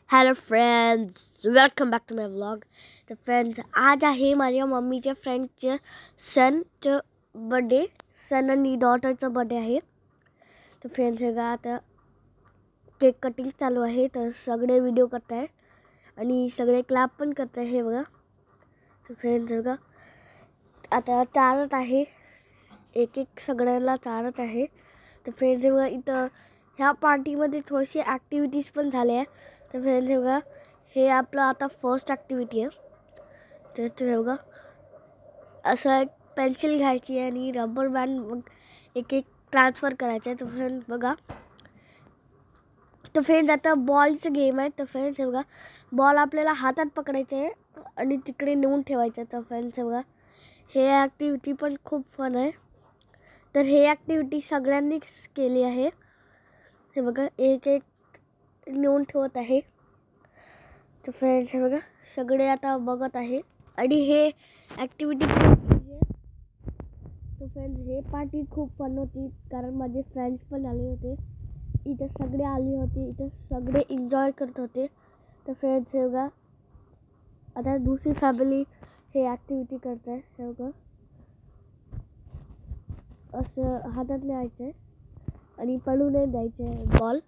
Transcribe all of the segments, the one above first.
Hello friends, welcome back to my vlog. तर friends, आज आहे माझ्या मम्मीच्या फ्रेंडचं सनचं बर्थडे. सन आणि डॉटरचा बर्थडे आहे. तर फ्रेंड्स, हे का आता केक कटिंग चालू आहे. तर सगळे व्हिडिओ करत आहे आणि सगळे क्लॅप पण करत आहे. हे बघा. तर फ्रेंड्स, हे बघा आता चारत आहे, एक एक सगळ्यांना चारत आहे. तर फ्रेंड्स, हे बघा इथं ह्या पार्टीमध्ये थोडीशी ॲक्टिव्हिटीज पण झाल्या आहे. तर फ्रेंड्स, हे बघा हे आपलं आता फर्स्ट ॲक्टिव्हिटी आहे. तर हे बघा असं एक पेन्सिल घ्यायची आहे आणि रबर बँड एक एक ट्रान्सफर करायचं आहे. तर फ्रेंड्स बघा, तर फ्रेंड्स आता बॉलचं गेम आहे. तर फ्रेंड्स हे बघा, बॉल आपल्याला हातात पकडायचं आहे आणि तिकडे नेऊन ठेवायचं आहे. तर फ्रेंड्स हे बघा, हे ॲक्टिव्हिटी पण खूप फन आहे. तर हे ॲक्टिव्हिटी सगळ्यांनीच केली आहे. हे बघा एक एक नेऊन ठेवत आहे. तर फ्रेंड्स हे बघा सगळे आता बघत आहे आणि हे ॲक्टिव्हिटी खूप इझी आहे. तर फ्रेंड्स, हे पार्टी खूप फन होती कारण माझे फ्रेंड्स पण आले होते. इथं सगळे आले होते, इथं सगळे एन्जॉय करत होते. तर फ्रेंड्स हे बघा आता दुसरी फॅमिली हे ॲक्टिव्हिटी करत आहे. हे बघा असं हातात न्यायचं आहे आणि पडू नाही द्यायचं आहे बॉल.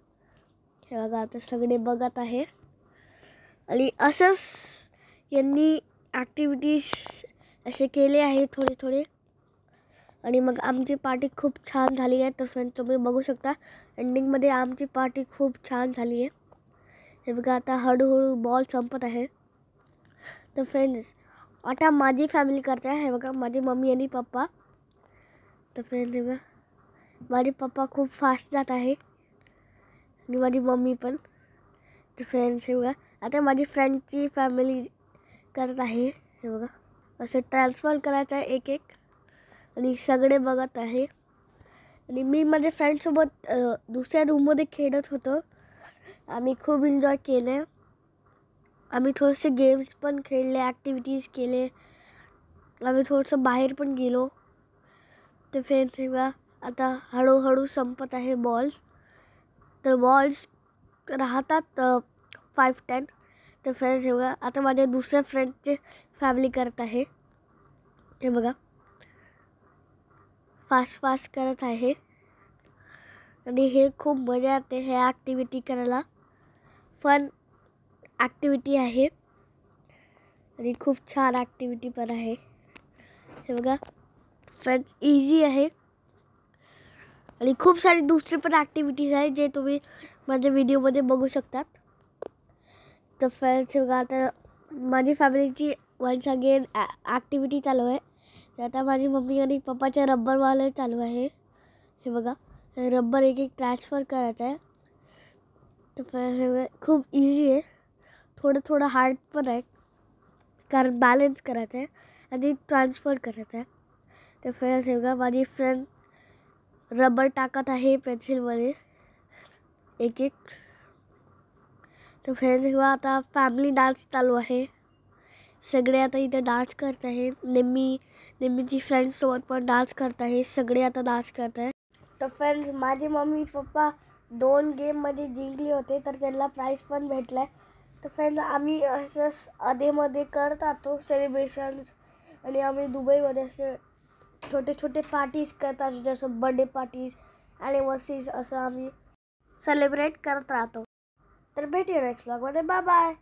हे बघा आता सगळे बघत आहे आणि असंच यांनी ॲक्टिव्हिटीज असे केले आहे थोडे थोडे. आणि मग आमची पार्टी खूप छान झाली आहे. तर फ्रेंड्स, तुम्ही बघू शकता एंडिंगमध्ये आमची पार्टी खूप छान झाली आहे. हे बघा आता हळूहळू बॉल संपत आहे. तर फ्रेंड्स, आता माझी फॅमिली करते आहे. हे बघा माझी मम्मी आणि पप्पा. तर फ्रेंड्स, हे बघा माझे पप्पा खूप फास्ट जात आहे आणि माझी मम्मी पण. तर फ्रेंड्स, हे बघा आता माझी फ्रेंडची फॅमिली करत आहे. हे बघा असं ट्रान्सफर करायचं आहे एक एक आणि सगळे बघत आहे. आणि मी माझ्या फ्रेंडसोबत दुसऱ्या रूममध्ये खेळत होतो. आम्ही खूप एन्जॉय केले. आम्ही थोडेसे गेम्स पण खेळले, ॲक्टिव्हिटीज केले. आम्ही थोडंसं बाहेर पण गेलो. तर फ्रेंड्स, हे बघा आता हळूहळू संपत आहे बॉल्स. तर बॉल्स राहतात 5-10. तर फ्रेंड्स, हे बघा आता माझ्या दुसऱ्या फ्रेंडचे फॅमिली करत आहे. हे बघा फास्ट फास्ट करत आहे आणि हे खूप मजा येते. हे ॲक्टिव्हिटी करायला फन ॲक्टिव्हिटी आहे आणि खूप छान ॲक्टिव्हिटी पण आहे. हे बघा फ्रेंड्स, इझी आहे आणि खूप सारी दुसरी पण ॲक्टिव्हिटीज आहे जे तुम्ही माझ्या व्हिडिओमध्ये बघू शकतात. तर फ्रेंड्स, हे बघा आता माझी फॅमिलीची वन्स अगेन ॲक्टिव्हिटी चालू आहे. तर आता माझी मम्मी आणि पप्पाच्या रब्बरवाले चालू आहे. हे बघा रब्बर एक एक ट्रान्सफर करायचं आहे. तर हे खूप इझी आहे, थोडं थोडं हार्ड पण आहे कारण बॅलन्स करायचं आहे आणि ट्रान्सफर करायचं आहे. तर फ्रेंड्स, हे बघा माझी फ्रेंड रबर टाकत आहे पेन्सिलमध्ये एक एक. तर फ्रेंड्स, हे बघा आता फॅमिली डान्स चालू आहे. सगळे आता इथे डान्स करत आहे. नेहमीची फ्रेंड्ससोबत पण डान्स करत आहे. सगळे आता डान्स करत आहे. तर फ्रेंड्स, माझे मम्मी पप्पा 2 गेममध्ये जिंकले होते तर त्यांना प्राईज पण भेटला आहे. तर फ्रेंड्स, आम्ही असंच अधेमध्ये करत राहतो सेलिब्रेशन्स आणि आम्ही दुबईमध्ये असे छोटे छोटे पार्टीज करत असतो, जसं बर्थडे पार्टीज, ॲनिव्हर्सरीज असं आम्ही सेलिब्रेट करत राहतो. तर भेटूया नेक्स्ट ब्लॉगमध्ये. Bye bye.